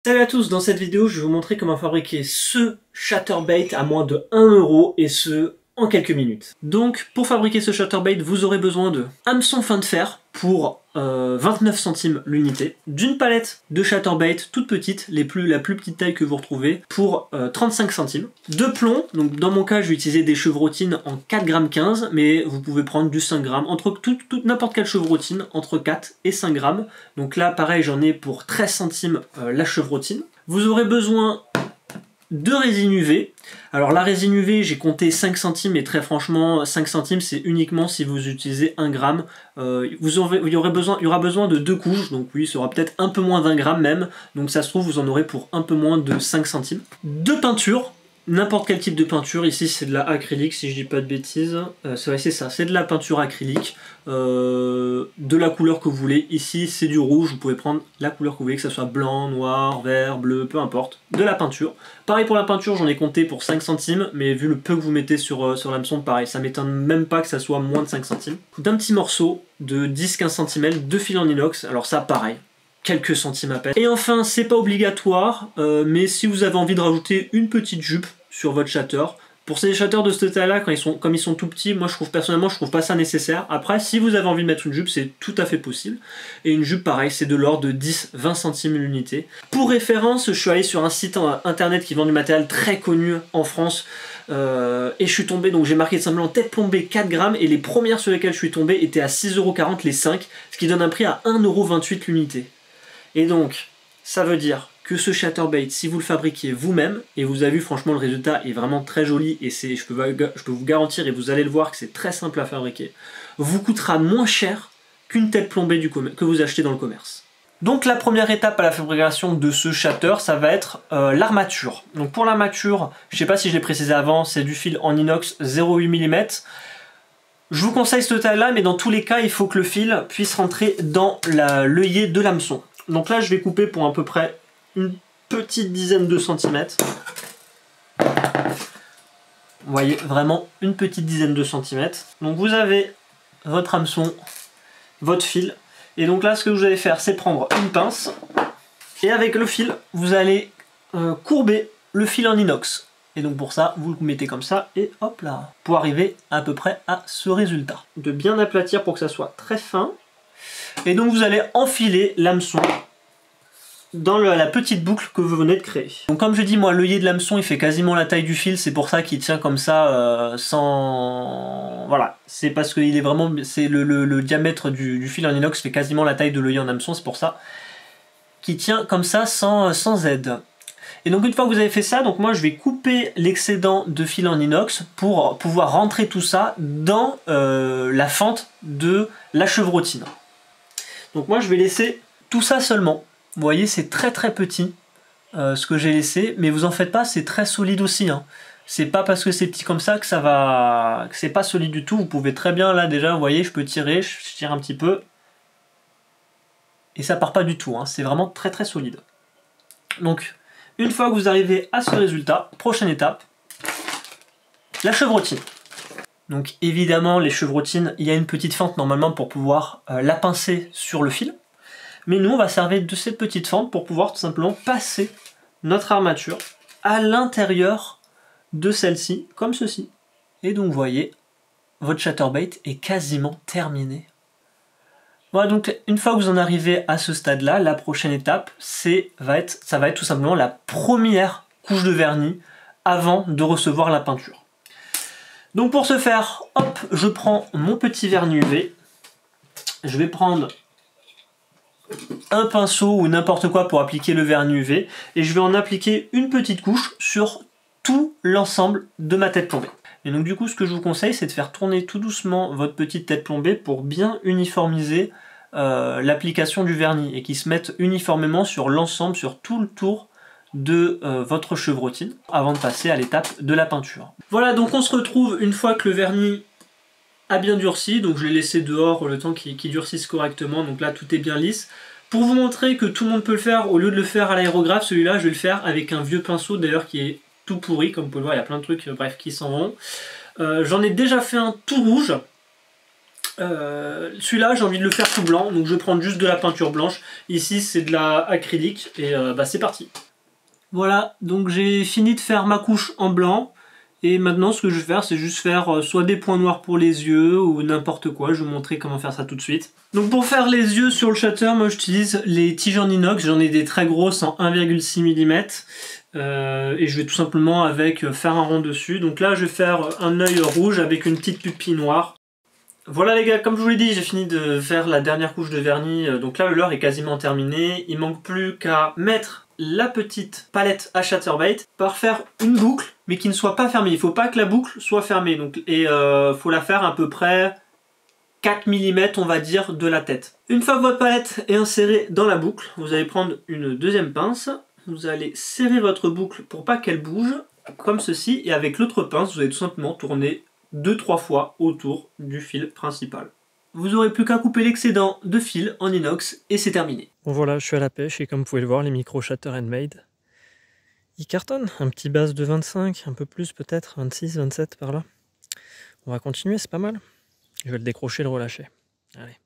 Salut à tous, dans cette vidéo je vais vous montrer comment fabriquer ce Chatterbait à moins de 1 € et ce en quelques minutes. Donc pour fabriquer ce Chatterbait vous aurez besoin de hameçon fin de fer pour 29 centimes l'unité, d'une palette de Chatterbait toute petite, la plus petite taille que vous retrouvez, pour 35 centimes, de plomb, donc dans mon cas je vais utiliser des chevrotines en 4,15 g, mais vous pouvez prendre du 5 g, entre n'importe quelle chevrotine, entre 4 et 5 g, donc là pareil j'en ai pour 13 centimes la chevrotine. Vous aurez besoin de résine UV. Alors la résine UV j'ai compté 5 centimes et très franchement 5 centimes c'est uniquement si vous utilisez 1 gramme. Il y aura besoin de 2 couches, donc oui, ça aura peut-être un peu moins d'1 gramme même, donc ça se trouve vous en aurez pour un peu moins de 5 centimes. De peinture, n'importe quel type de peinture, ici c'est de la acrylique si je dis pas de bêtises, c'est ça, c'est de la peinture acrylique, de la couleur que vous voulez, ici c'est du rouge, vous pouvez prendre la couleur que vous voulez, que ce soit blanc, noir, vert, bleu, peu importe, de la peinture. Pareil pour la peinture, j'en ai compté pour 5 centimes, mais vu le peu que vous mettez sur l'hameçon, pareil, ça m'étonne même pas que ça soit moins de 5 centimes. D'un petit morceau de 10-15 cm de fil en inox, alors ça pareil, quelques centimes à peine. Et enfin, c'est pas obligatoire, mais si vous avez envie de rajouter une petite jupe sur votre shatter, pour ces shatters de cette taille-là, comme ils sont tout petits, moi personnellement je trouve pas ça nécessaire. Après, si vous avez envie de mettre une jupe, c'est tout à fait possible. Et une jupe, pareil, c'est de l'ordre de 10-20 centimes l'unité. Pour référence, je suis allé sur un site internet qui vend du matériel très connu en France. Et je suis tombé, donc j'ai marqué simplement tête plombée 4 grammes, et les premières sur lesquelles je suis tombé étaient à 6,40 € les 5, ce qui donne un prix à 1,28 € l'unité. Et donc, ça veut dire que ce Chatterbait, si vous le fabriquez vous-même, et vous avez vu franchement le résultat est vraiment très joli, et je peux vous garantir, et vous allez le voir que c'est très simple à fabriquer, vous coûtera moins cher qu'une tête plombée que vous achetez dans le commerce. Donc la première étape à la fabrication de ce shatter, ça va être l'armature. Donc pour l'armature, je ne sais pas si je l'ai précisé avant, c'est du fil en inox 0,8 mm. Je vous conseille ce taille-là, mais dans tous les cas, il faut que le fil puisse rentrer dans l'œillet de l'hameçon. Donc là, je vais couper pour à peu près une petite dizaine de centimètres. Vous voyez, vraiment une petite dizaine de centimètres. Donc vous avez votre hameçon, votre fil. Et donc là, ce que vous allez faire, c'est prendre une pince. Et avec le fil, vous allez courber le fil en inox. Et donc pour ça, vous le mettez comme ça, et hop là, pour arriver à peu près à ce résultat. De bien aplatir pour que ça soit très fin. Et donc vous allez enfiler l'hameçon dans la petite boucle que vous venez de créer. Donc comme je dis, moi l'œillet de l'hameçon il fait quasiment la taille du fil, c'est pour ça qu'il tient comme ça sans... Voilà, c'est parce que le diamètre du fil en inox fait quasiment la taille de l'œillet en hameçon, c'est pour ça qu'il tient comme ça sans aide. Et donc une fois que vous avez fait ça, donc moi je vais couper l'excédent de fil en inox pour pouvoir rentrer tout ça dans la fente de la chevrotine. Donc moi je vais laisser tout ça seulement. Vous voyez, c'est très très petit ce que j'ai laissé, mais vous en faites pas, c'est très solide aussi. Hein. C'est pas parce que c'est petit comme ça que c'est pas solide du tout. Vous pouvez très bien, là déjà, vous voyez, je peux tirer, je tire un petit peu, et ça part pas du tout. Hein. C'est vraiment très très solide. Donc, une fois que vous arrivez à ce résultat, prochaine étape, la chevrotine. Donc évidemment, les chevrotines, il y a une petite fente normalement pour pouvoir la pincer sur le fil. Mais nous, on va servir de cette petite fente pour pouvoir tout simplement passer notre armature à l'intérieur de celle-ci, comme ceci. Et donc, vous voyez, votre Chatterbait est quasiment terminé. Voilà, donc une fois que vous en arrivez à ce stade-là, la prochaine étape, ça va être tout simplement la première couche de vernis avant de recevoir la peinture. Donc pour ce faire, hop, je prends mon petit vernis UV. Je vais prendre un pinceau ou n'importe quoi pour appliquer le vernis UV et je vais en appliquer une petite couche sur tout l'ensemble de ma tête plombée. Et donc du coup ce que je vous conseille c'est de faire tourner tout doucement votre petite tête plombée pour bien uniformiser l'application du vernis et qu'il se mette uniformément sur l'ensemble, sur tout le tour de votre chevrotine avant de passer à l'étape de la peinture. Voilà, donc on se retrouve une fois que le vernis a bien durci, donc je l'ai laissé dehors le temps qu'il durcisse correctement, donc là tout est bien lisse. Pour vous montrer que tout le monde peut le faire, au lieu de le faire à l'aérographe, celui-là je vais le faire avec un vieux pinceau d'ailleurs qui est tout pourri, comme vous pouvez le voir il y a plein de trucs bref qui s'en vont. J'en ai déjà fait un tout rouge, Celui-là, j'ai envie de le faire tout blanc, donc je vais prendre juste de la peinture blanche. Ici, c'est de la acrylique, et c'est parti. Voilà, donc j'ai fini de faire ma couche en blanc. Et maintenant, ce que je vais faire, c'est juste faire soit des points noirs pour les yeux ou n'importe quoi. Je vais vous montrer comment faire ça tout de suite. Donc pour faire les yeux sur le shutter, moi j'utilise les tiges en inox. J'en ai des très grosses en 1,6 mm. Et je vais tout simplement faire un rond dessus. Donc là, je vais faire un œil rouge avec une petite pupille noire. Voilà les gars, comme je vous l'ai dit, j'ai fini de faire la dernière couche de vernis. Donc là, le leurre est quasiment terminé. Il manque plus qu'à mettre la petite palette à Chatterbait par faire une boucle, mais qui ne soit pas fermée. Il ne faut pas que la boucle soit fermée. Donc, faut la faire à peu près 4 mm, on va dire, de la tête. Une fois que votre palette est insérée dans la boucle, vous allez prendre une deuxième pince. Vous allez serrer votre boucle pour pas qu'elle bouge, comme ceci. Et avec l'autre pince, vous allez tout simplement tourner 2-3 fois autour du fil principal. Vous n'aurez plus qu'à couper l'excédent de fil en inox et c'est terminé. Bon voilà, je suis à la pêche et comme vous pouvez le voir, les micros Shatter Handmade, ils cartonnent. Un petit base de 25, un peu plus peut-être, 26, 27 par là. On va continuer, c'est pas mal. Je vais le décrocher et le relâcher. Allez.